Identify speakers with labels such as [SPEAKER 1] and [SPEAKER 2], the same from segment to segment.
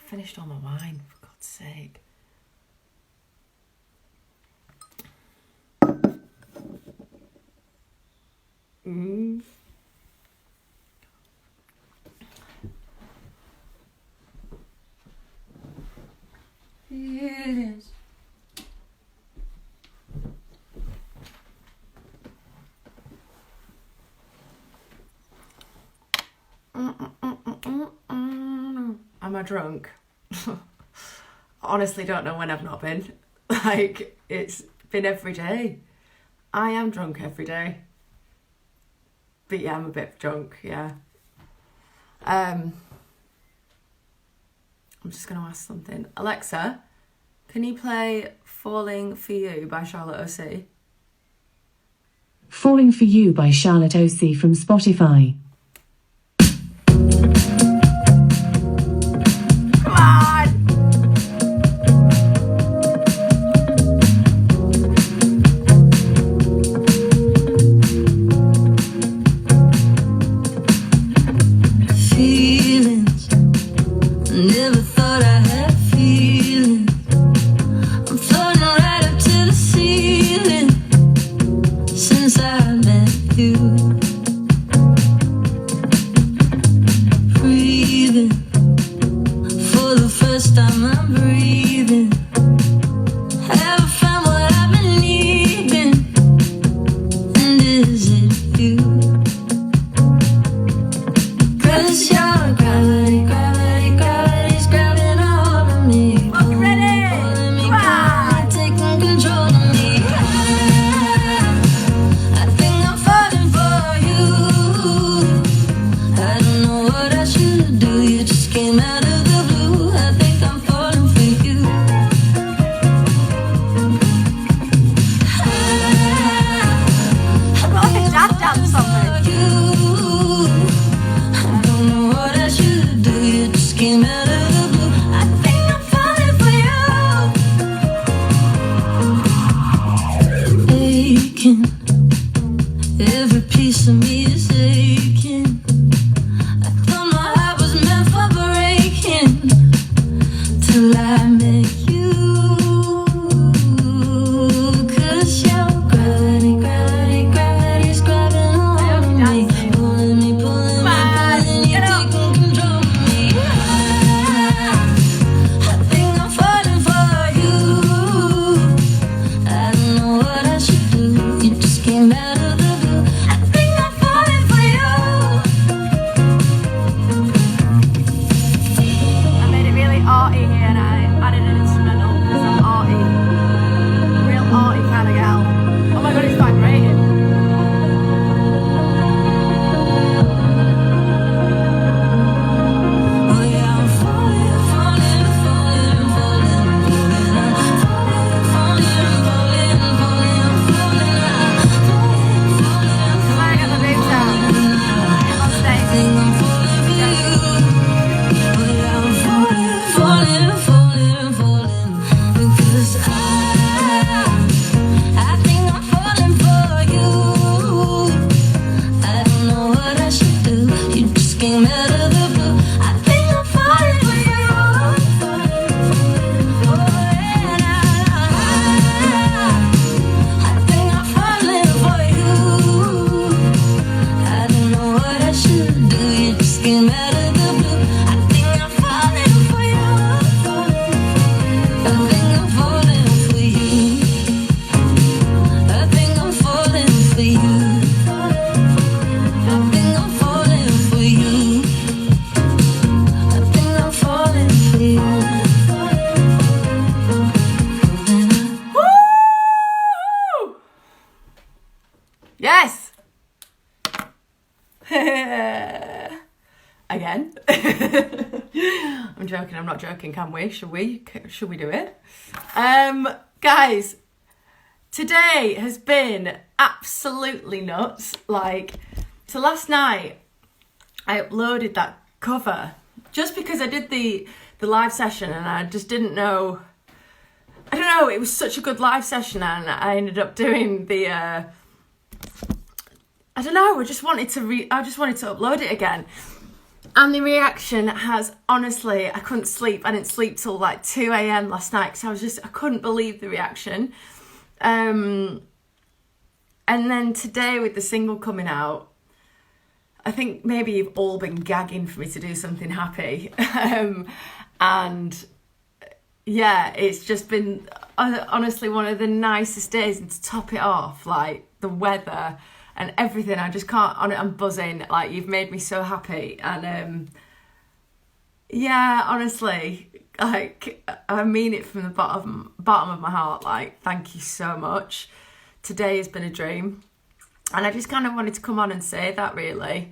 [SPEAKER 1] finished all my wine, for God's sake. Feelings. Am I drunk? Honestly, don't know when I've not been. Like, it's been every day. I am drunk every day. But yeah, I'm a bit drunk, yeah. I'm just going to ask something. Alexa, can you play Falling For You by Charlotte O.C.?
[SPEAKER 2] Falling For You by Charlotte O.C. from Spotify.
[SPEAKER 1] Come on!
[SPEAKER 3] Feelings, never thought I had feelings. I'm floating right up to the ceiling since I met you. Breathing, for the first time I'm breathing. Haven't found what I've been needing, and is it you? 'Cause your gravity, gravity, gravity's grabbing a hold of me.
[SPEAKER 1] Fucking ready!
[SPEAKER 3] Pulling me,
[SPEAKER 1] Come on!
[SPEAKER 3] taking control of me. I think I'm falling for you. I don't know what I should do. You just came out of the blue. I think I'm falling for you.
[SPEAKER 1] I've got like a dad dance on me.
[SPEAKER 3] I don't know what I should do. You just came out of the blue. I think I'm falling for you. Aching, every piece of me is aching. I thought my heart was meant for breaking till I met you. 'Cause your gravity, gravity, gravity's grabbing a hold of me. Pulling me, pulling me, pulling you, taking control of me. I think I'm falling for you. I don't know what I should do. You just came out of the blue. I think I'm falling for you.
[SPEAKER 1] I made it really arty here and I added an instrumental because I'm arty. Real arty kind of gal. Oh my god, it's vibrating.
[SPEAKER 3] Oh yeah, I'm falling, falling, falling, falling, falling. I'm falling, falling, falling, falling. I'm falling,
[SPEAKER 1] Come on, get the boobs out. Get on stage.
[SPEAKER 3] I'm falling for you. Oh yeah, I'm falling, falling, falling, falling. Because I think I'm falling for you. I don't know what I should do. You just came out of the blue. I think I'm falling for you. Oh, and I think I'm falling for you. I don't know what I should do. You just came out of the blue. I think I'm falling for you. I think I'm falling for you. I think I'm falling for you. I think I'm falling for you. I think I'm falling for you.
[SPEAKER 1] Woo! Yes! Again. I'm joking, I'm not joking, can we? Should we? Should we do it? Guys, today has been absolutely nuts. Like, so last night I uploaded that cover just because I did the live session and I just didn't know. I don't know, it was such a good live session and I ended up doing the I don't know, I just wanted to upload it again. And the reaction has, honestly, I couldn't sleep. I didn't sleep till like 2 a.m. last night because I couldn't believe the reaction. And then today with the single coming out, I think maybe you've all been gagging for me to do something happy. And yeah, it's just been honestly one of the nicest days. And to top it off, like the weather and everything, I just can't, I'm buzzing. Like, you've made me so happy. And yeah, honestly, like, I mean it from the bottom of my heart. Like, thank you so much. Today has been a dream. And I just kind of wanted to come on and say that, really.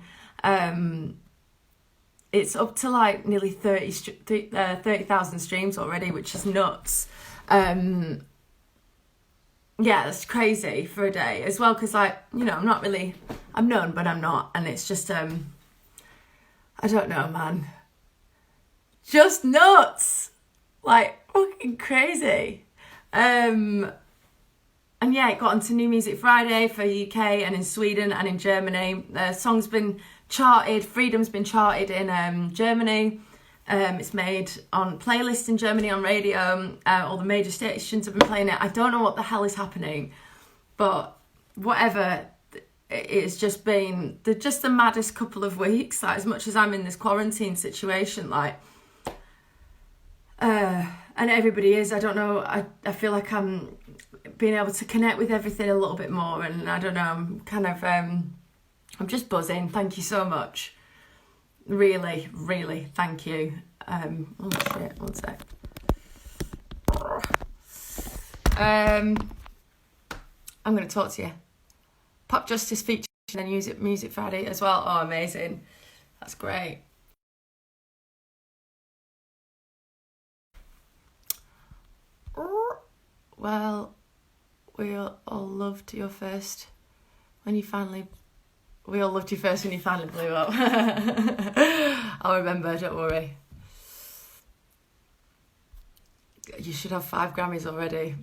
[SPEAKER 1] It's up to like nearly 30,000 streams already, which is nuts. Yeah, that's crazy for a day as well, because, like, you know, I'm known, but I'm not. And it's just, I don't know, man. Just nuts. Like, fucking crazy. And yeah, it got onto New Music Friday for UK and in Sweden and in Germany. The song's been charted. Freedom's been charted in Germany. It's made on playlists in Germany on radio. All the major stations have been playing it. I don't know what the hell is happening, but whatever, it's just been the maddest couple of weeks. Like, as much as I'm in this quarantine situation, like, and everybody is. I don't know. I feel like I'm being able to connect with everything a little bit more, and I don't know. I'm kind of I'm just buzzing. Thank you so much. Really, really, thank you. Oh shit, one sec. I'm going to talk to you. Pop Justice feature and then Music Friday as well. Oh, amazing. That's great. Well, we all loved you first when you finally blew up. I'll remember, don't worry. You should have 5 Grammys already.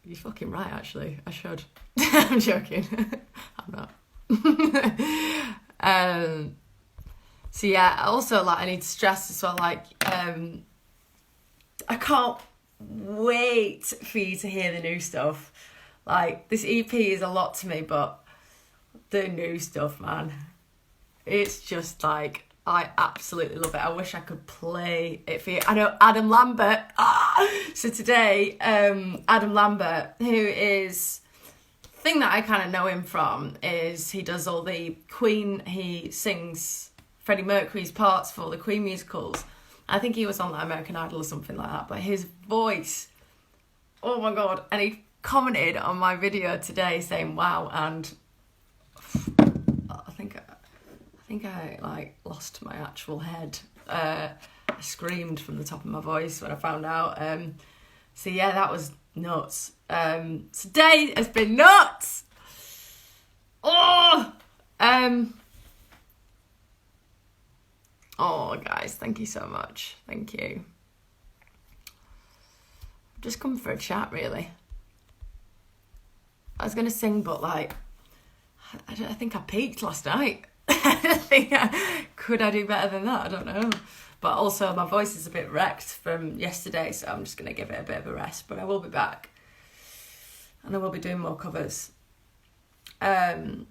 [SPEAKER 1] You're fucking right, actually. I should. I'm joking. I'm not. So yeah, also, like, I need to stress as well, like, I can't wait for you to hear the new stuff. Like, this EP is a lot to me, but the new stuff, man, it's just like, I absolutely love it. I wish I could play it for you. I know Adam Lambert. So today, Adam Lambert, who is, the thing that I kind of know him from is he does all the Queen, he sings Freddie Mercury's parts for the Queen musicals. I think he was on like American Idol or something like that, but his voice, oh my God. And he commented on my video today saying, wow, and I think I like lost my actual head. I screamed from the top of my voice when I found out. So yeah, that was nuts. Today has been nuts. Oh, guys, thank you so much. Thank you. I've just come for a chat, really. I was going to sing, but like, I think I peaked last night. Could I do better than that? I don't know. But also, my voice is a bit wrecked from yesterday, so I'm just going to give it a bit of a rest. But I will be back. And I will be doing more covers. And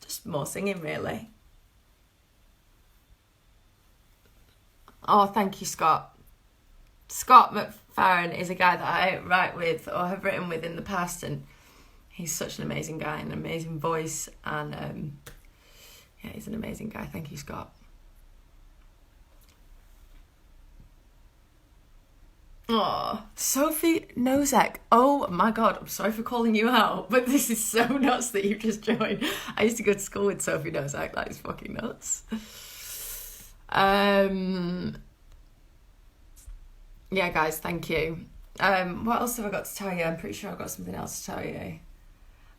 [SPEAKER 1] just more singing, really. Oh, thank you, Scott. Scott McFarren is a guy that I write with or have written with in the past, and he's such an amazing guy, an amazing voice, and yeah, he's an amazing guy. Thank you, Scott. Oh, Sophie Nozek. Oh my God, I'm sorry for calling you out, but this is so nuts that you've just joined. I used to go to school with Sophie Nozek. That is fucking nuts. Yeah, guys, thank you. What else have I got to tell you? I'm pretty sure I've got something else to tell you.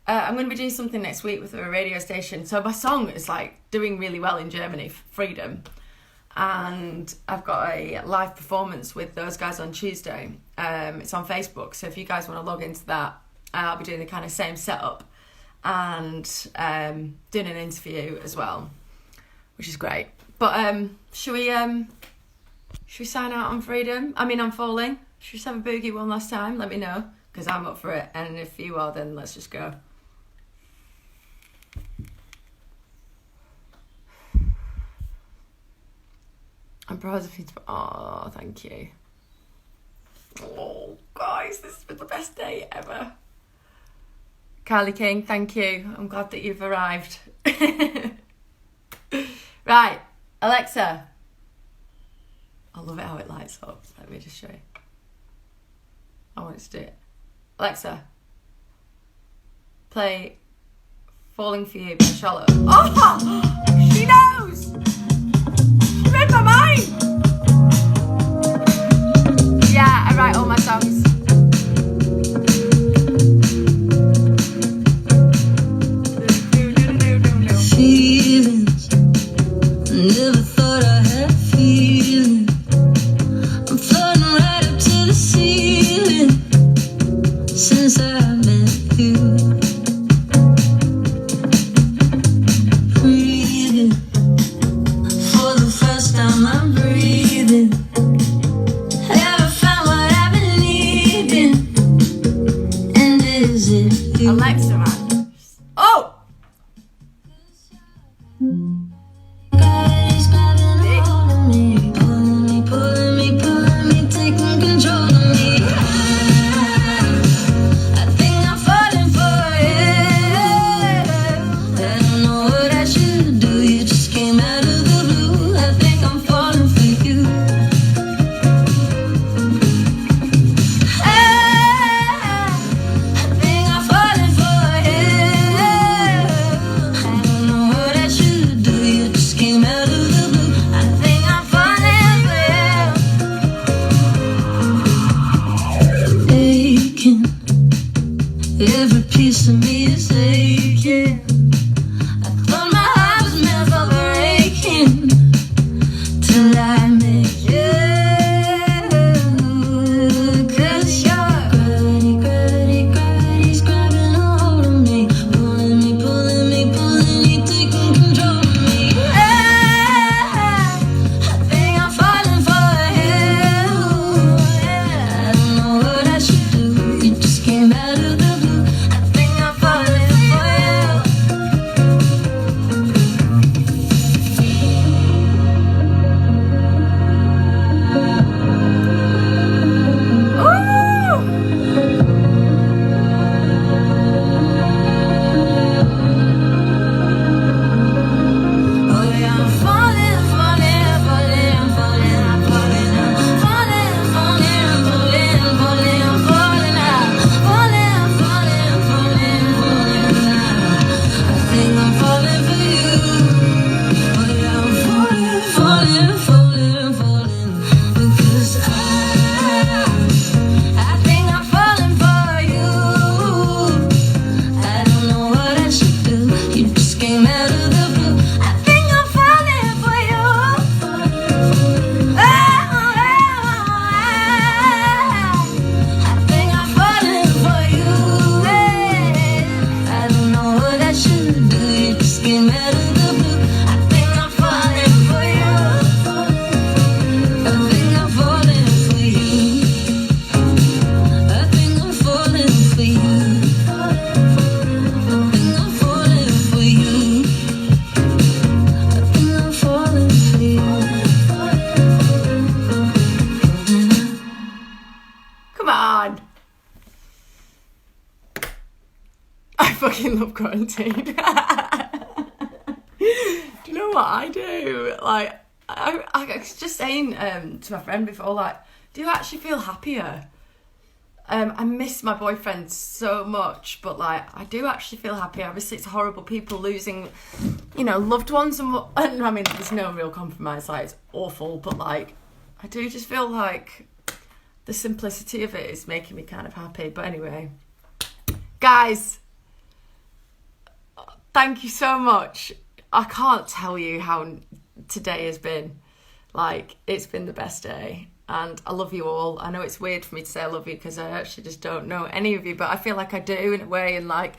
[SPEAKER 1] I'm going to be doing something next week with a radio station. So my song is like doing really well in Germany, Freedom. And I've got a live performance with those guys on Tuesday. It's on Facebook. So if you guys want to log into that, I'll be doing the kind of same setup and doing an interview as well, which is great. But should we sign out on Freedom? I mean, I'm Falling. Should we just have a boogie one last time? Let me know, because I'm up for it. And if you are, then let's just go. I'm proud of you. Oh, thank you. Oh, guys, this has been the best day ever. Carly King, thank you. I'm glad that you've arrived. Right, Alexa. I love it how it lights up. Let me just show you. I want it to do it. Alexa, play Falling For You by Charlotte. Oh, she knows! She read my mind! Yeah, I write all my songs.
[SPEAKER 3] Feelings, never thought I had feelings. I'm floating right up to the ceiling since I met you. Breathing, for the first time I'm breathing. Have I found what I've been needing? And is it you?
[SPEAKER 1] Alexa, man. Oh!
[SPEAKER 3] Gravity's grabbing hold of me, pulling me, pulling me, pulling me, taking control of me. I think I'm falling for it. I don't know what I should do. You just came out of the blue. I think I'm falling for you. I think I'm falling for it. I don't know what I should do. You just came out of the blue. I think I'm falling for you. Aching, every piece of me is aching. I thought my heart was meant for breaking till I met you. 'Cause your gravity's grabbing a hold of me, pulling me, pulling me, pulling me, taking control of me. I think I'm falling for you. I don't know what I should do. You just came out of the blue. I think I'm falling for you. Oh yeah, I'm falling, falling, falling, I'm falling, I'm falling, I'm falling, falling, falling, falling, I'm falling out, falling, falling, falling, falling out. I think I'm falling for you. Oh yeah, I'm falling, falling, falling, falling, because I think I'm falling for you. I don't know what I should do. You just came out of the blue. I think I'm falling for you. I think I'm falling for you. I don't know what I should do. You just came out of the blue. I think I'm falling for you. I think I'm falling for you. I think I'm falling for you. I think I'm falling for you. I think I'm falling for you.
[SPEAKER 1] Come on. I fucking love quarantine. Do you know what I do? Like, I was just saying to my friend before, like, do you actually feel happier? I miss my boyfriend so much, but like, I do actually feel happy. Obviously, it's horrible, people losing, loved ones, and I mean, there's no real compromise. Like, it's awful, but like, I do just feel like the simplicity of it is making me kind of happy. But anyway, guys, thank you so much. I can't tell you how today has been. Like, it's been the best day. And I love you all. I know it's weird for me to say I love you because I actually just don't know any of you, but I feel like I do in a way. And like,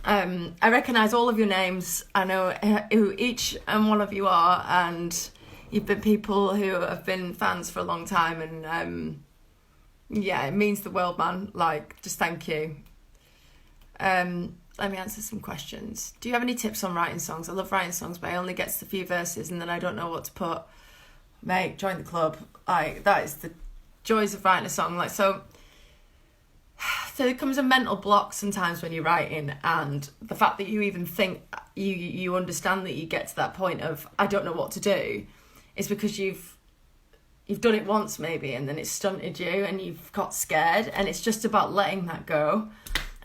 [SPEAKER 1] I recognise all of your names. I know who each and one of you are, and you've been people who have been fans for a long time, and yeah, it means the world, man. Like, just thank you. Let me answer some questions. Do you have any tips on writing songs? I love writing songs, but I only get to the few verses and then I don't know what to put. Mate, join the club. That is the joys of writing a song. Like, so there comes a mental block sometimes when you're writing, and the fact that you even think you understand that you get to that point of I don't know what to do is because you've done it once maybe, and then it stunted you and you've got scared, and it's just about letting that go.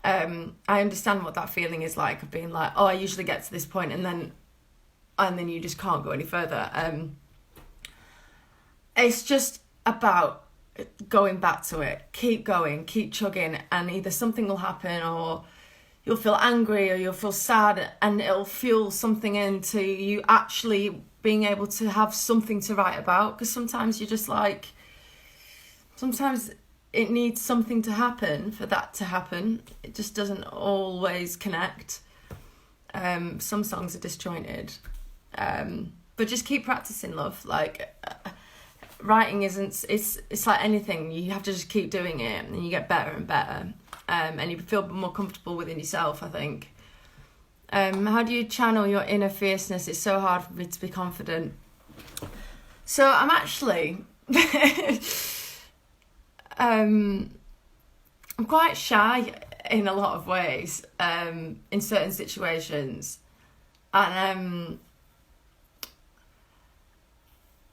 [SPEAKER 1] I understand what that feeling is like, of being like, oh, I usually get to this point and then you just can't go any further. It's just about going back to it. Keep going, keep chugging, and either something will happen, or you'll feel angry, or you'll feel sad, and it'll fuel something into you actually being able to have something to write about. Because sometimes you're just like, sometimes it needs something to happen for that to happen. It just doesn't always connect. Some songs are disjointed, but just keep practicing, love. Like, writing it's like anything. You have to just keep doing it, and you get better and better, and you feel more comfortable within yourself, I think. How do you channel your inner fierceness? It's so hard for me to be confident. So I'm actually I'm quite shy in a lot of ways, in certain situations, and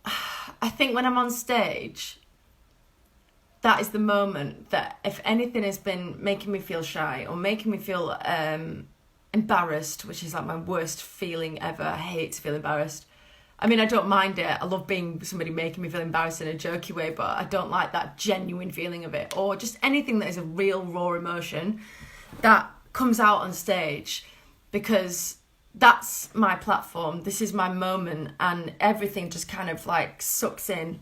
[SPEAKER 1] I think when I'm on stage, that is the moment that, if anything has been making me feel shy or making me feel embarrassed, which is like my worst feeling ever. I hate to feel embarrassed. I mean, I don't mind it. I love being somebody making me feel embarrassed in a jokey way, but I don't like that genuine feeling of it, or just anything that is a real raw emotion that comes out on stage, because that's my platform. This is my moment, and everything just kind of like sucks in.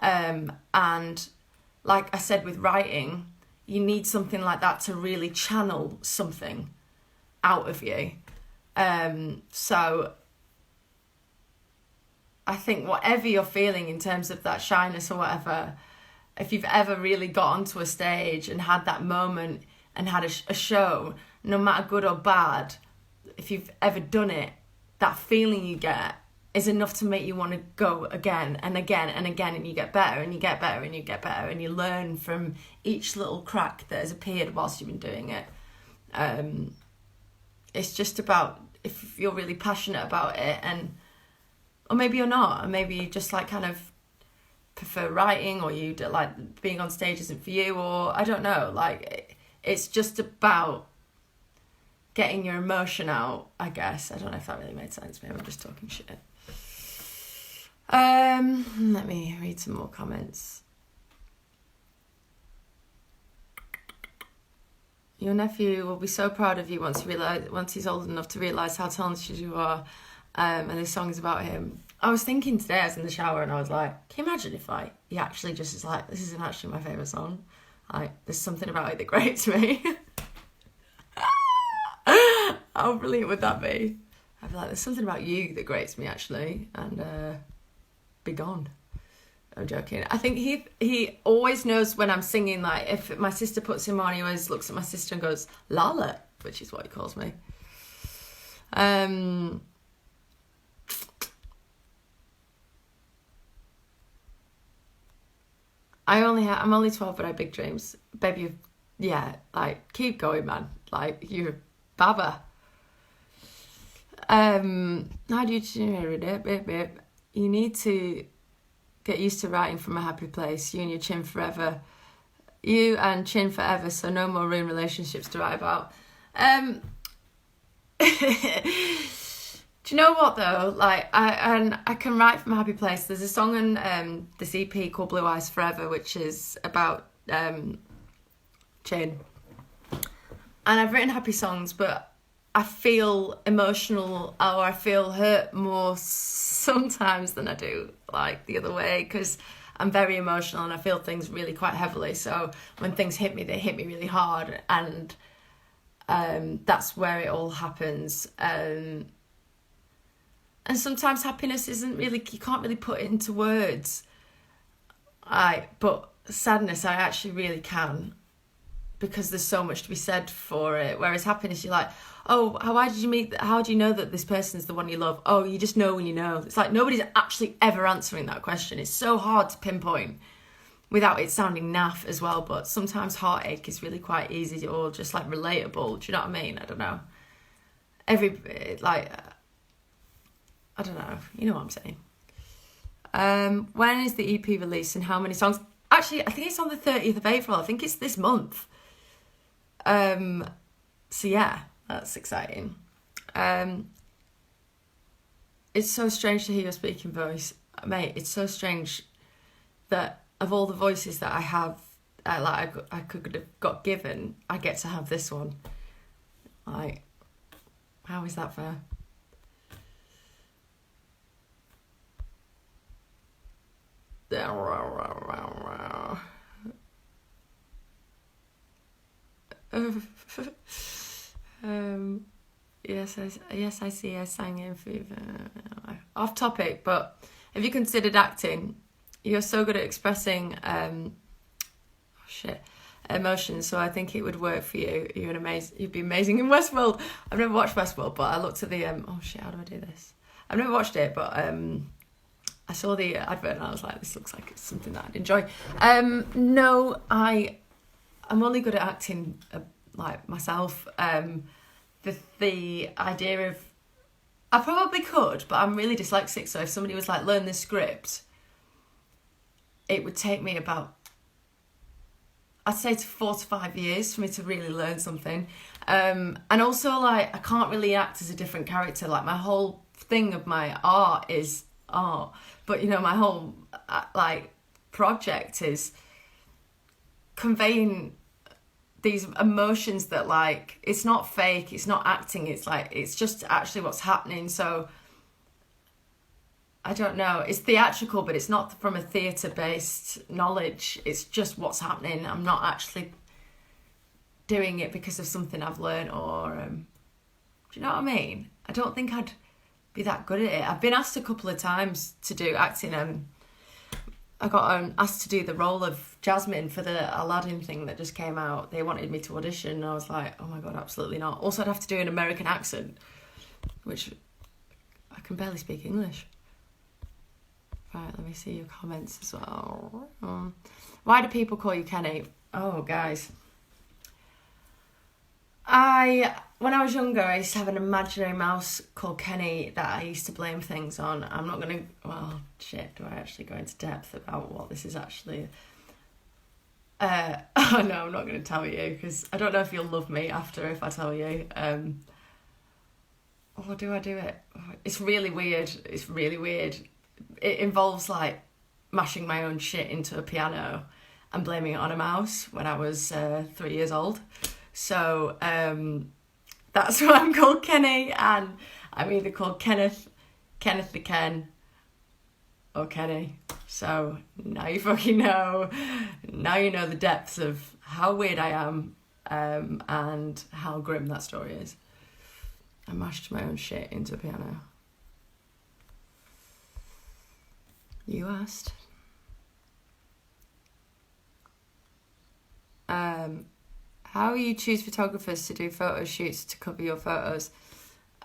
[SPEAKER 1] And like I said, with writing, you need something like that to really channel something out of you. So I think whatever you're feeling in terms of that shyness or whatever, if you've ever really got onto a stage and had that moment and had a show, no matter good or bad, if you've ever done it, that feeling you get is enough to make you want to go again and again and again, and you get better and you get better and you get better, and you learn from each little crack that has appeared whilst you've been doing it. It's just about, if you're really passionate about it, and or maybe you're not, and maybe you just like kind of prefer writing, or you like being on stage isn't for you, or I don't know, like it's just about getting your emotion out, I guess. I don't know if that really made sense. Maybe I'm just talking shit. Let me read some more comments. Your nephew will be so proud of you once he's old enough to realise how talented you are, and this song is about him. I was thinking today, I was in the shower, and I was like, can you imagine if he actually just is like, this isn't actually my favourite song? Like, there's something about it that grates me. How brilliant would that be? I'd be like, there's something about you that grates me, actually, and be gone. I'm joking. I think he always knows when I'm singing. Like, if my sister puts him on, he always looks at my sister and goes, Lala, which is what he calls me. I'm only 12, but I have big dreams. Baby, yeah, like, keep going, man. Like, you're baba. How do you generate it? You need to get used to writing from a happy place. You and your chin forever. You and chin forever, so no more ruined relationships to write about. Do you know what though? Like, I can write from a happy place. There's a song on this EP called Blue Eyes Forever, which is about chin. And I've written happy songs, but I feel emotional, or I feel hurt more sometimes than I do like the other way, because I'm very emotional and I feel things really quite heavily. So when things hit me, they hit me really hard, and That's where it all happens. And sometimes happiness isn't really, you can't really put it into words. But sadness, I actually really can, because there's so much to be said for it. Whereas happiness, you're like, oh, how do you know that this person's the one you love? Oh, you just know when you know. It's like nobody's actually ever answering that question. It's so hard to pinpoint without it sounding naff as well. But sometimes heartache is really quite easy or just like relatable. Do you know what I mean? I don't know. I don't know. You know what I'm saying. When is the EP released and how many songs? Actually, I think it's on the 30th of April. I think it's this month. So yeah, that's exciting. It's so strange to hear your speaking voice, mate. It's so strange that of all the voices that I have, I could have got given, I get to have this one. Like, how is that fair? Yes, I see. I sang in Fever. Off topic, but have you considered acting? You're so good at expressing emotions, so I think it would work for you. You'd be amazing in Westworld. I've never watched Westworld, but I looked at the how do I do this? I've never watched it, but I saw the advert and I was like, this looks like it's something that I'd enjoy. No, I'm only good at acting like myself. The idea of, I probably could, but I'm really dyslexic, so if somebody was like, learn this script, it would take me about, I'd say 4 to 5 years for me to really learn something. And also, like, I can't really act as a different character. Like, my whole thing of my art is art, but, you know, my whole, like, project is conveying these emotions that, like, it's not fake, it's not acting, it's like, it's just actually what's happening. So I don't know, it's theatrical, but it's not from a theatre-based knowledge, it's just what's happening. I'm not actually doing it because of something I've learned, or do you know what I mean? I don't think I'd be that good at it. I've been asked a couple of times to do acting, and I got asked to do the role of Jasmine for the Aladdin thing that just came out. They wanted me to audition, and I was like, oh my god, absolutely not. Also, I'd have to do an American accent, which I can barely speak English. Right, let me see your comments as well. Why do people call you Kenny? Oh, guys. When I was younger, I used to have an imaginary mouse called Kenny that I used to blame things on. I'm not going to... Well, shit, do I actually go into depth about what this is actually... Oh, no, I'm not going to tell you, because I don't know if you'll love me after if I tell you. Or do I do it? It's really weird. It's really weird. It involves, like, mashing my own shit into a piano and blaming it on a mouse when I was 3 years old. So that's why I'm called Kenny, and I'm either called Kenneth the Ken, or Kenny. So now you fucking know. Now you know the depths of how weird I am, and how grim that story is. I mashed my own shit into a piano. You asked. How you choose photographers to do photo shoots to cover your photos?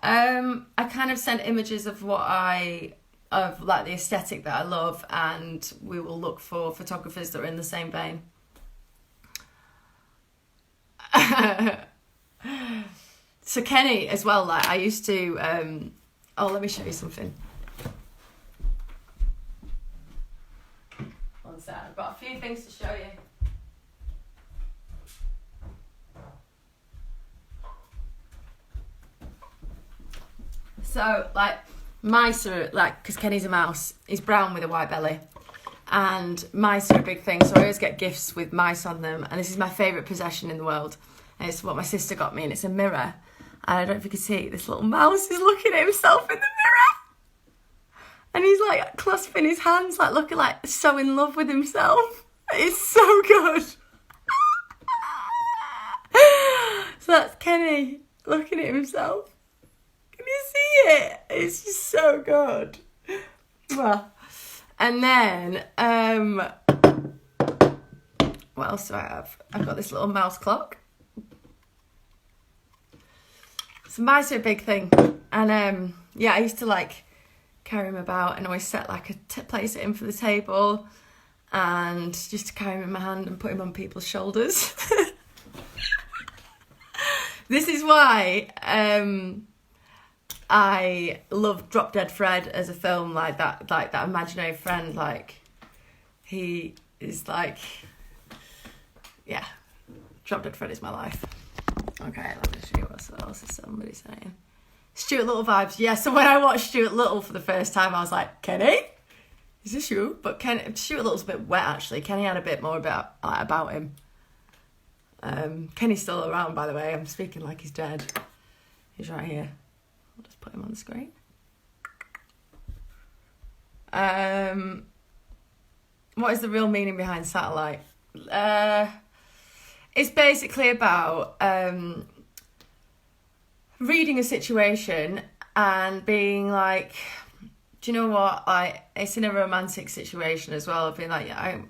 [SPEAKER 1] I kind of send images of like the aesthetic that I love, and we will look for photographers that are in the same vein. So Kenny as well, like I used to, let me show you something. One sec, I've got a few things to show you. So, like, mice are, like, because Kenny's a mouse, he's brown with a white belly, and mice are a big thing, so I always get gifts with mice on them, and this is my favourite possession in the world, and it's what my sister got me, and it's a mirror, and I don't know if you can see, this little mouse is looking at himself in the mirror, and he's, like, clasping his hands, like, looking, like, so in love with himself. It's so good. So that's Kenny. good. Well, and then, what else do I have? I've got this little mouse clock. So mice are a big thing. And yeah, I used to like carry him about and always set like place it in for the table and just to carry him in my hand and put him on people's shoulders. This is why I love Drop Dead Fred as a film, like that imaginary friend. Like he is like, yeah, Drop Dead Fred is my life. Okay, let me see what else is somebody saying. Stuart Little vibes. Yeah, so when I watched Stuart Little for the first time, I was like, Kenny? Is this you? But Stuart Little's a bit wet, actually. Kenny had a bit more about him. Kenny's still around, by the way. I'm speaking like he's dead. He's right here. I'll just put him on the screen. What is the real meaning behind Satellite? It's basically about reading a situation and being like, do you know what? Like, it's in a romantic situation as well. Being like, yeah,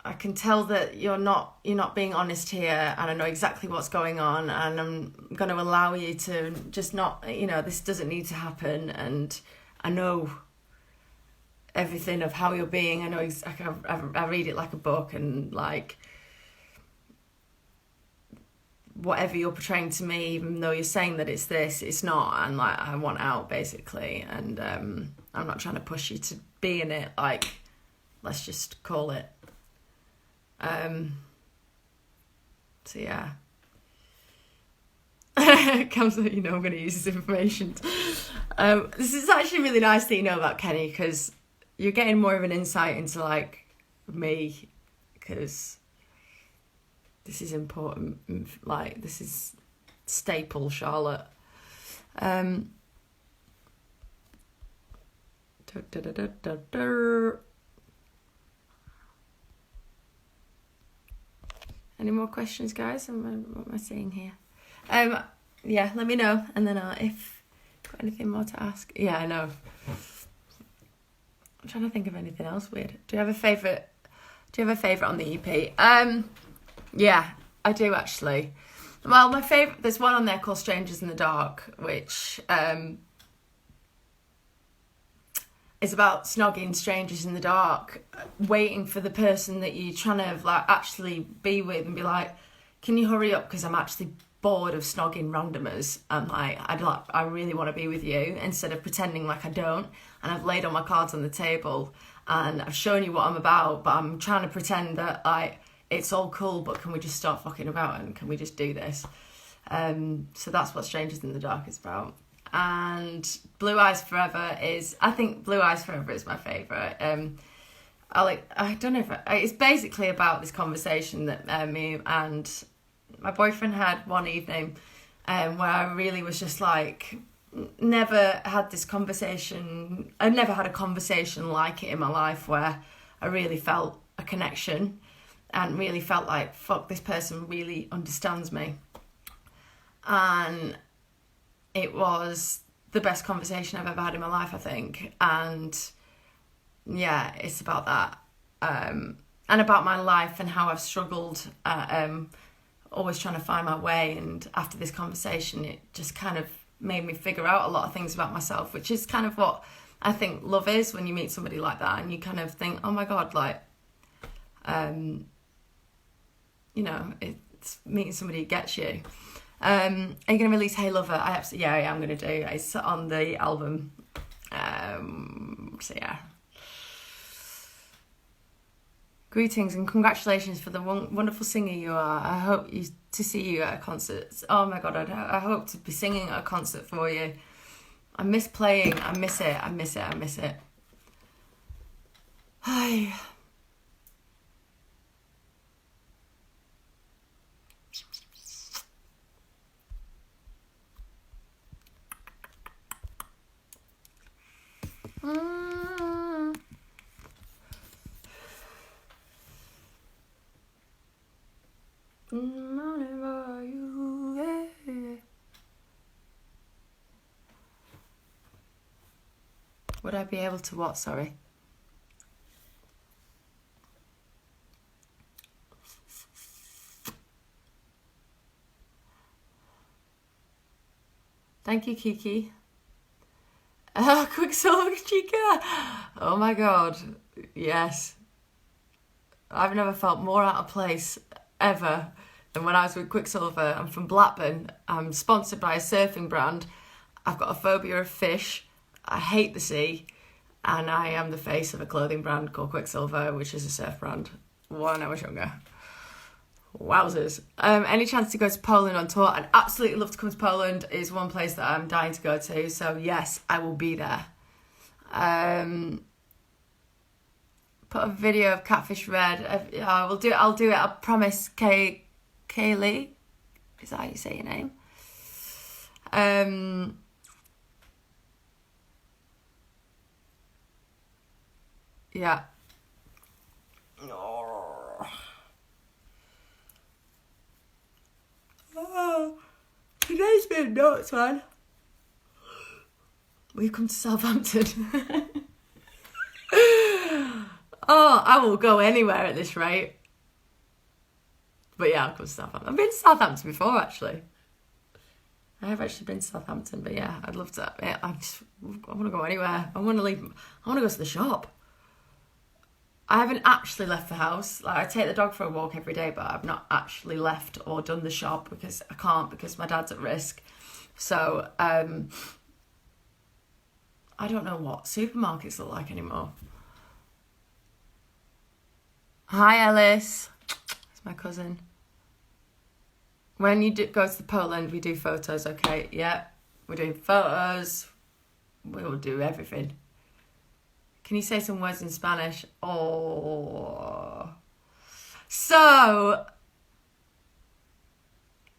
[SPEAKER 1] I can tell that you're not being honest here, and I know exactly what's going on, and I'm going to allow you to just not, this doesn't need to happen, and I know everything of how you're being. I know I read it like a book, and like whatever you're portraying to me, even though you're saying that it's this, it's not, and like I want out basically, and I'm not trying to push you to be in it. Like, let's just call it. So yeah. Comes that I'm going to use this information. This is actually really nice that you know about Kenny, because you're getting more of an insight into like me, because this is important. Like, this is staple Charlotte. Any more questions, guys? What am I saying here? Yeah, let me know, and then if you've got anything more to ask. Yeah, I know. I'm trying to think of anything else weird. Do you have a favourite on the EP? Yeah, I do actually. Well, my favourite, there's one on there called Strangers in the Dark, which is about snogging strangers in the dark, waiting for the person that you're trying to like actually be with, and be like, can you hurry up, because I'm actually bored of snogging randomers, and like I really want to be with you, instead of pretending like I don't, and I've laid all my cards on the table and I've shown you what I'm about, but I'm trying to pretend that like it's all cool, but can we just start fucking about and can we just do this? So that's what Strangers in the Dark is about. And Blue Eyes Forever is my favourite. I don't know if it's basically about this conversation that me and my boyfriend had one evening, where I really was just like, never had this conversation. I've never had a conversation like it in my life, where I really felt a connection and really felt like, fuck, this person really understands me. And it was the best conversation I've ever had in my life, I think. And yeah, it's about that. And about my life and how I've struggled, always trying to find my way. And after this conversation, it just kind of made me figure out a lot of things about myself, which is kind of what I think love is, when you meet somebody like that and you kind of think, oh my God, like, it's meeting somebody who gets you. Are you going to release Hey Lover? I am going to do. It's on the album. So yeah. Greetings and congratulations for the wonderful singer you are. I hope to see you at a concert. Oh my God, I hope to be singing at a concert for you. I miss playing. I miss it. Hi. Would I be able to what? Sorry. Thank you, Kiki. Quicksilver Chica. Oh my God. Yes. I've never felt more out of place ever than when I was with Quicksilver. I'm from Blackburn. I'm sponsored by a surfing brand. I've got a phobia of fish. I hate the sea. And I am the face of a clothing brand called Quicksilver, which is a surf brand. When I was younger. Wowzers. Any chance to go to Poland on tour? I'd absolutely love to come to Poland. Is one place that I'm dying to go to. So yes, I will be there. Put a video of Catfish Red. I'll do it. I promise. Kaylee. Is that how you say your name? Yeah. Oh, today's been nuts, man. We've come to Southampton. Oh, I will go anywhere at this rate. But yeah, I'll come to Southampton. I've been to Southampton before, actually. I have actually been to Southampton, but yeah, I'd love to. Yeah, I want to go anywhere. I want to leave. I want to go to the shop. I haven't actually left the house. Like, I take the dog for a walk every day, but I've not actually left or done the shop because I can't, because my dad's at risk. So, I don't know what supermarkets look like anymore. Hi, Ellis. It's my cousin. When you go to Poland, we do photos, okay? Yeah, we're doing photos. We will do everything. Can you say some words in Spanish? Oh. So,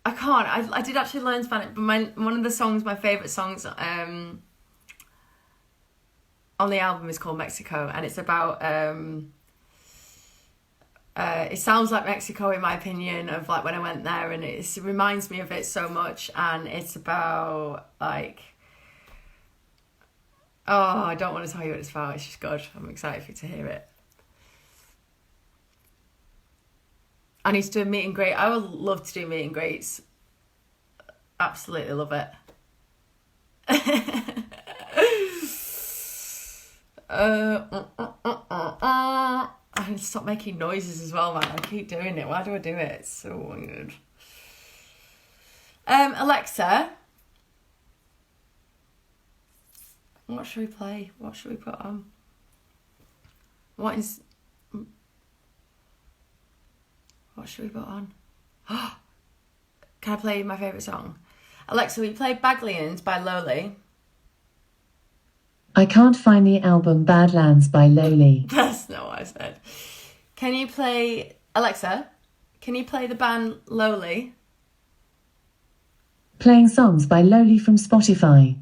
[SPEAKER 1] I can't. I did actually learn Spanish, but one of the songs, my favourite songs on the album is called Mexico, and it's about... it sounds like Mexico, in my opinion, of like when I went there, and it reminds me of it so much, and it's about like... Oh, I don't want to tell you what it's about. It's just good. I'm excited for you to hear it. I need to do a meet and greet. I would love to do meet and greets. Absolutely love it. I need to stop making noises as well, man. I keep doing it. Why do I do it? It's so weird. Alexa... What should we play? What should we put on? What should we put on? Can I play my favourite song? Alexa, will you play Baglians by Lowly?
[SPEAKER 2] I can't find the album Badlands by Lowly.
[SPEAKER 1] That's not what I said. Can you play... Alexa, can you play the band Lowly?
[SPEAKER 2] Playing songs by Lowly from Spotify.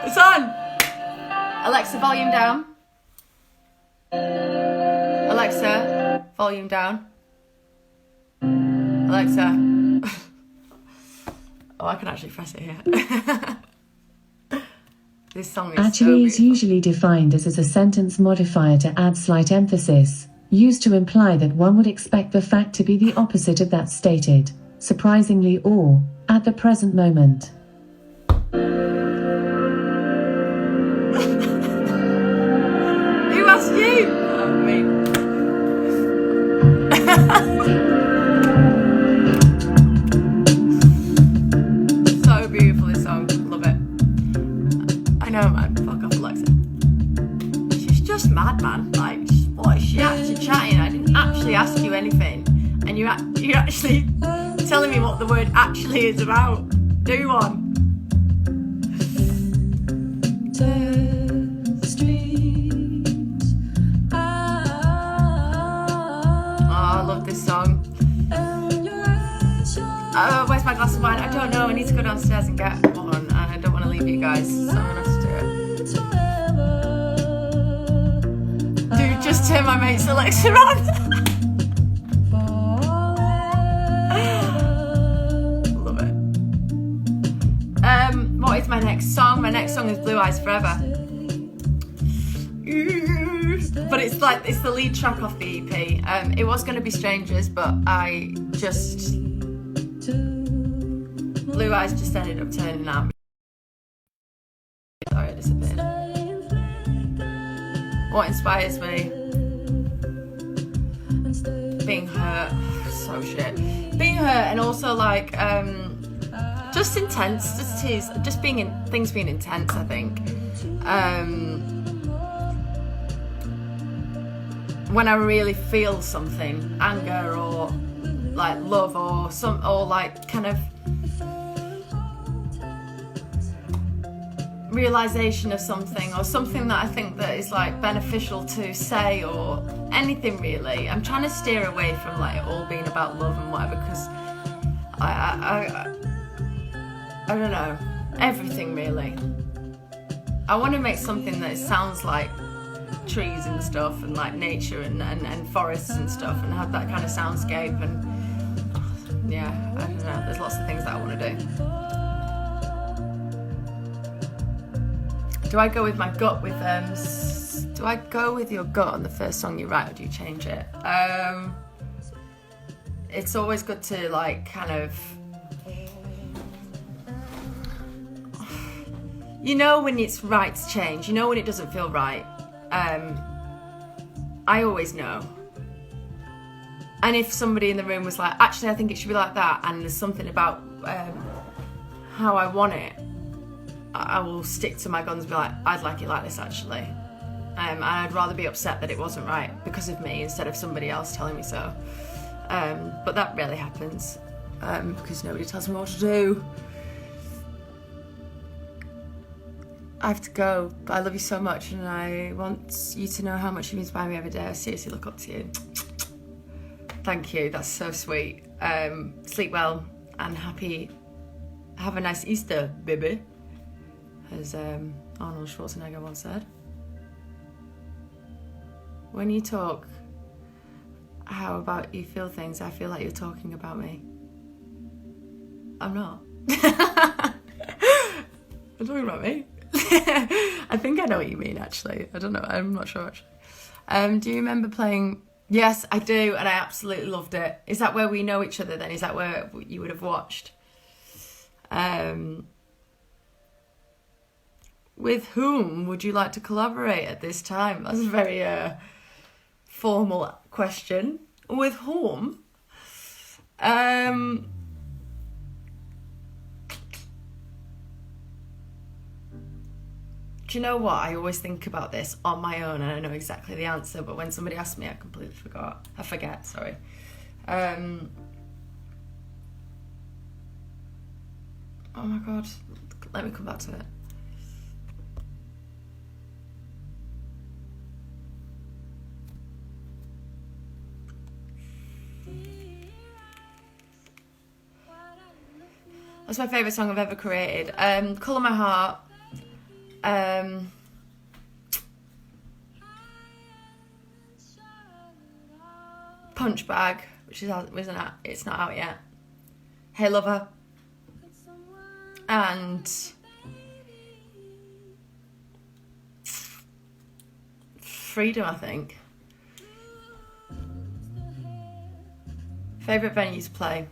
[SPEAKER 1] It's on! Alexa, volume down. Alexa, volume down. Alexa. Oh, I can actually press it here. This song is
[SPEAKER 2] Actually
[SPEAKER 1] so
[SPEAKER 2] is usually defined as a sentence modifier to add slight emphasis, used to imply that one would expect the fact to be the opposite of that stated, surprisingly or, at the present moment.
[SPEAKER 1] Who asked you? Oh, me. So beautiful, this song. Love it. I know, man. Fuck off, Alexa. She's just mad, man. Like, what is she actually chatting? I didn't actually ask you anything. And you're actually telling me what the word actually is about. Do one. Song. Where's my glass of wine? I don't know. I need to go downstairs and get one, and I don't want to leave you guys, so I'm gonna have to do it. Dude, just turn my mate's Alexa on. Love it. What is my next song. My next song is Blue Eyes Forever. But it's the lead track off the EP. It was going to be Strangers, but Blue Eyes just ended up turning out. Sorry, I disappeared. What inspires me? Being hurt. So shit. Being hurt, and also like just intense. Just things being intense, I think. When I really feel something, anger or like love or like kind of realization of something, or something that I think that is like beneficial to say, or anything really. I'm trying to steer away from like it all being about love and whatever, because I don't know, everything really. I want to make something that sounds like trees and stuff, and like nature and forests and stuff, and have that kind of soundscape. And yeah, I don't know, there's lots of things that I want to do. Do I go with my gut with do I go with your gut on the first song you write, or do you change it? It's always good to like kind of, you know, when it's right to change, you know, when it doesn't feel right. I always know. And if somebody in the room was like, actually I think it should be like that, and there's something about how I want it, I will stick to my guns and be like, I'd like it like this actually. And I'd rather be upset that it wasn't right because of me instead of somebody else telling me so. But that rarely happens, because nobody tells me what to do. I have to go, but I love you so much, and I want you to know how much you inspire me every day. I seriously look up to you. Thank you, that's so sweet. Sleep well and have a nice Easter, baby, as Arnold Schwarzenegger once said. When you talk how about you feel things, I feel like you're talking about me. I'm not. I'm talking about me. I think I know what you mean, actually. I don't know, I'm not sure actually. Do you remember playing? Yes, I do, and I absolutely loved it. Is that where we know each other then? Is that where you would have watched? With whom would you like to collaborate at this time? That's a very formal question. With whom? Do you know what? I always think about this on my own, and I know exactly the answer, but when somebody asks me, I completely forget. Sorry. Oh my God. Let me come back to it. That's my favourite song I've ever created. Colour My Heart. Punch Bag, which it's not out yet. Hey Lover. And Freedom, I think. Favourite venue to play?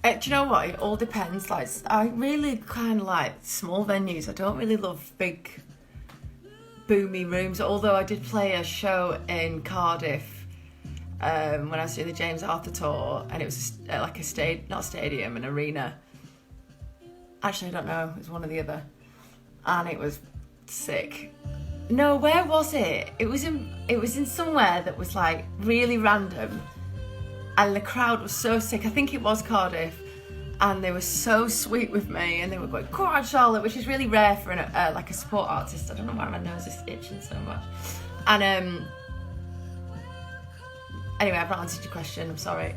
[SPEAKER 1] Do you know what? It all depends. Like, I really kind of like small venues. I don't really love big, boomy rooms. Although I did play a show in Cardiff when I was doing the James Arthur tour, and it was like not a stadium, an arena. Actually, I don't know. It was one or the other, and it was sick. No, where was it? It was in somewhere that was like really random. And the crowd was so sick. I think it was Cardiff, and they were so sweet with me, and they were going, "Come on, Charlotte," which is really rare for like a support artist. I don't know why my nose is itching so much. And anyway, I've not answered your question. I'm sorry.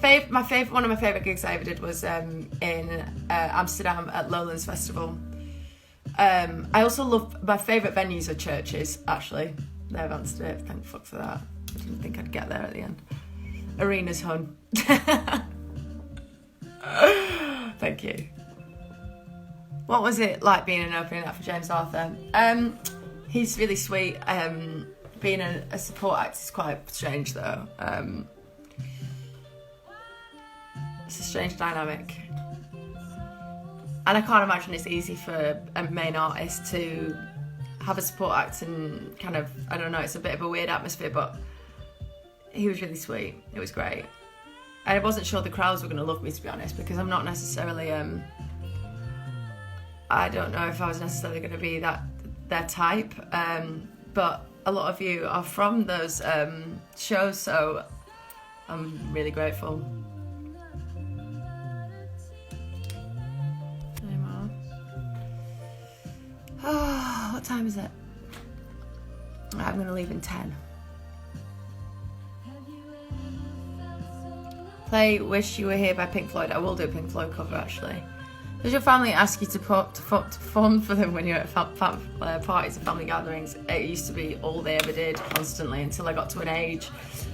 [SPEAKER 1] One of my favourite gigs I ever did was in Amsterdam at Lowlands Festival. I also love, my favourite venues are churches, actually. I've answered it, thank fuck for that. I didn't think I'd get there at the end. Arena's Hun. Thank you. What was it like being an opening act for James Arthur? He's really sweet. Being a support act is quite strange though. It's a strange dynamic. And I can't imagine it's easy for a main artist to have a support act and kind of, I don't know, it's a bit of a weird atmosphere, but he was really sweet. It was great. And I wasn't sure the crowds were going to love me, to be honest, because I'm not necessarily, I don't know if I was necessarily going to be their type, but a lot of you are from those shows, so I'm really grateful. Oh, what time is it? I'm going to leave in 10. Play Wish You Were Here by Pink Floyd. I will do a Pink Floyd cover, actually. Does your family ask you to perform for them when you're at parties and family gatherings? It used to be all they ever did, constantly, until I got to an age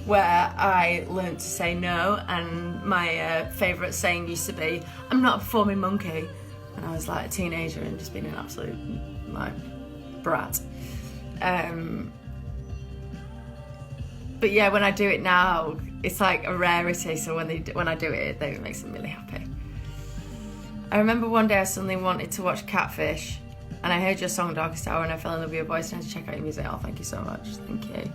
[SPEAKER 1] where I learned to say no, and my favourite saying used to be, I'm not a performing monkey. And I was like a teenager and just being an absolute like brat. But yeah, when I do it now, it's like a rarity. So when I do it, it makes them really happy. I remember one day I suddenly wanted to watch Catfish, and I heard your song Darkest Hour, and I fell in love with your voice and I had to check out your music. Oh, thank you so much. Thank you.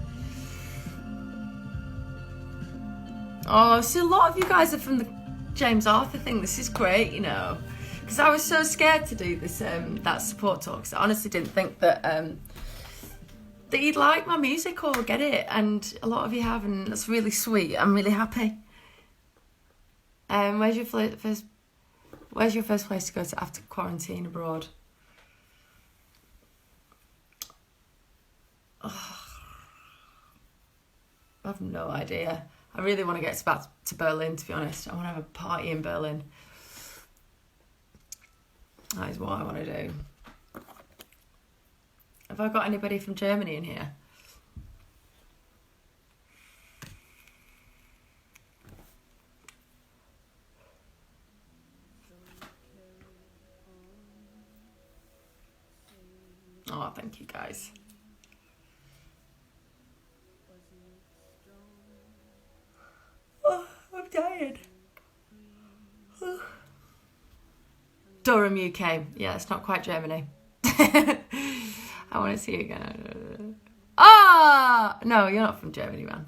[SPEAKER 1] Oh, so a lot of you guys are from the James Arthur thing. This is great, you know. Because I was so scared to do this that support talk, because I honestly didn't think that that you'd like my music or get it, and a lot of you have, and that's really sweet. I'm really happy. Where's your first place to go to after quarantine abroad? Oh, I have no idea. I really want to get back to Berlin, to be honest. I want to have a party in Berlin. That is what I want to do. Have I got anybody from Germany in here? Oh, thank you guys. Oh, I'm dying. Durham, UK. Yeah, it's not quite Germany. I want to see you again. Ah! No, you're not from Germany, man.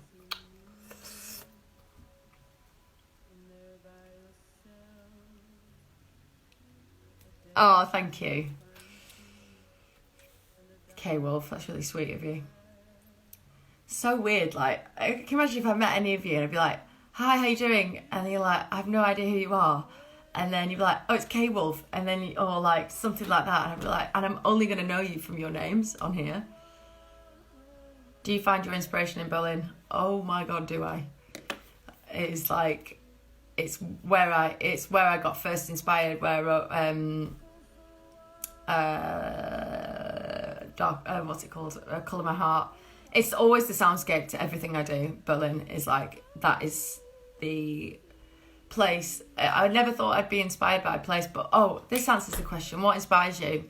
[SPEAKER 1] Oh, thank you. K-Wolf, that's really sweet of you. So weird, like, I can imagine if I met any of you and I'd be like, hi, how you doing? And you're like, I have no idea who you are. And then you'd be like, oh, it's K-Wolf. And then, or like, something like that. And I'd be like, and I'm only going to know you from your names on here. Do you find your inspiration in Berlin? Oh my God, do I? It's like, it's where I got first inspired, where I wrote, what's it called? Colour My Heart. It's always the soundscape to everything I do. Berlin is like, that is the place. I never thought I'd be inspired by a place, but this answers the question. What inspires you?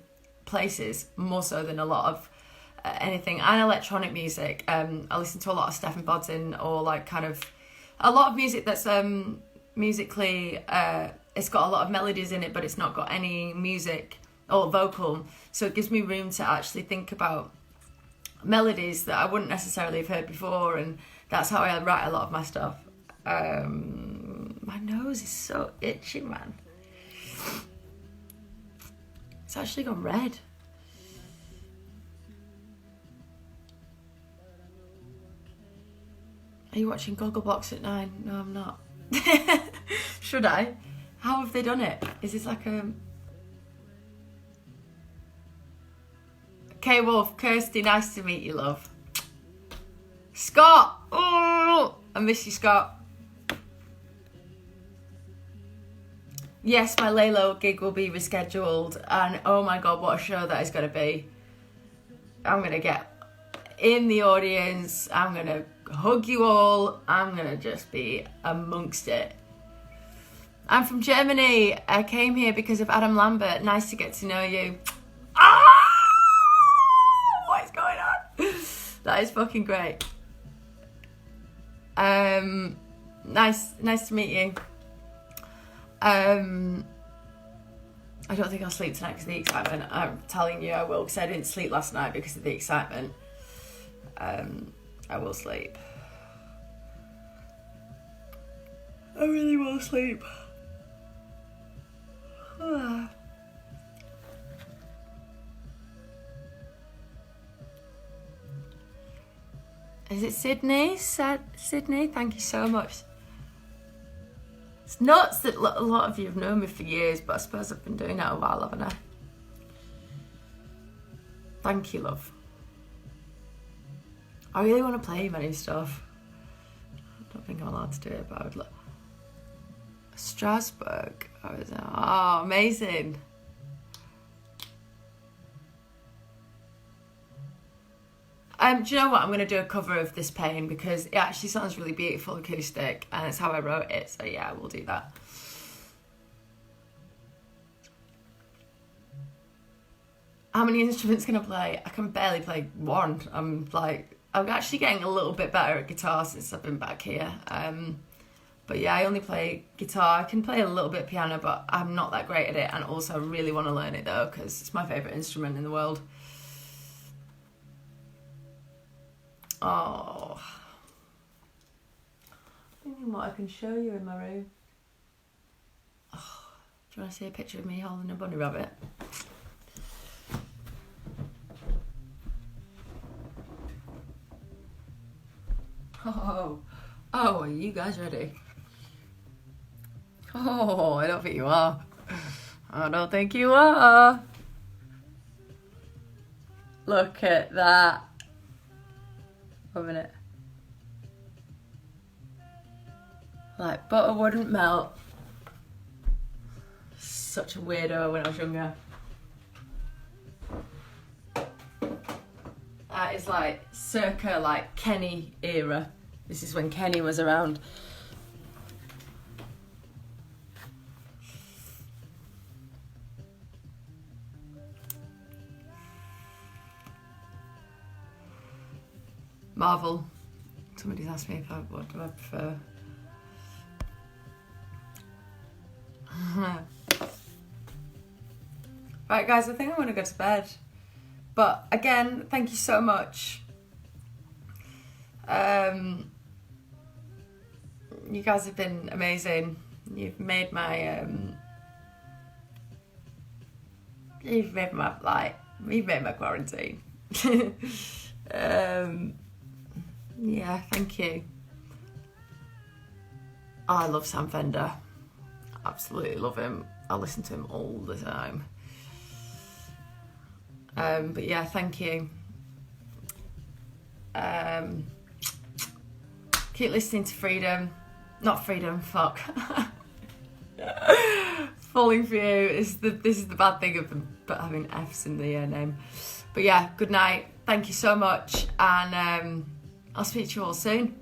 [SPEAKER 1] Places, more so than a lot of anything. And electronic music. I listen to a lot of Stephen Bodden, or like kind of a lot of music that's musically it's got a lot of melodies in it, but it's not got any music or vocal, so it gives me room to actually think about melodies that I wouldn't necessarily have heard before, and that's how I write a lot of my stuff. My nose is so itchy, man. It's actually gone red. Are you watching Gogglebox at 9? No, I'm not. Should I? How have they done it? Is this like a... K-Wolf, Kirsty, nice to meet you, love. Scott! Oh, I miss you, Scott. Yes, my Lalo gig will be rescheduled, and oh my God, what a show that is going to be. I'm going to get in the audience, I'm going to hug you all. I'm gonna just be amongst it. I'm from Germany. I came here because of Adam Lambert. Nice to get to know you. Ah! What is going on? That is fucking great. Nice to meet you. I don't think I'll sleep tonight because of the excitement. I'm telling you I will, because I didn't sleep last night because of the excitement. I will sleep. I really will sleep. Is it Sydney? Sydney, thank you so much. It's nuts that a lot of you have known me for years, but I suppose I've been doing it a while, haven't I? Thank you, love. I really want to play many stuff. I don't think I'm allowed to do it, but I would love... Strasbourg. Oh, amazing. Do you know what? I'm going to do a cover of this pain because it actually sounds really beautiful acoustic and it's how I wrote it. So yeah, we'll do that. How many instruments can I play? I can barely play one. I'm actually getting a little bit better at guitar since I've been back here. But yeah, I only play guitar. I can play a little bit piano, but I'm not that great at it. And also I really want to learn it though, because it's my favourite instrument in the world. Oh. Thinking what I can show you in my room. Oh, do you want to see a picture of me holding a bunny rabbit? Oh, are you guys ready? Oh, I don't think you are. I don't think you are. Look at that. 1 minute. Like butter wouldn't melt. Such a weirdo when I was younger. That is like circa like Kenny era. This is when Kenny was around. Marvel. Somebody's asked me what do I prefer. Right guys, I think I'm gonna go to bed. But again, thank you so much. You guys have been amazing. You've made my you've made my quarantine. Yeah, thank you. Oh, I love Sam Fender. Absolutely love him. I listen to him all the time. But yeah, thank you. Keep listening to Freedom. Not Freedom, fuck. Falling for You. This is the bad thing of having F's in the name. But yeah, good night. Thank you so much. And I'll speak to you all soon.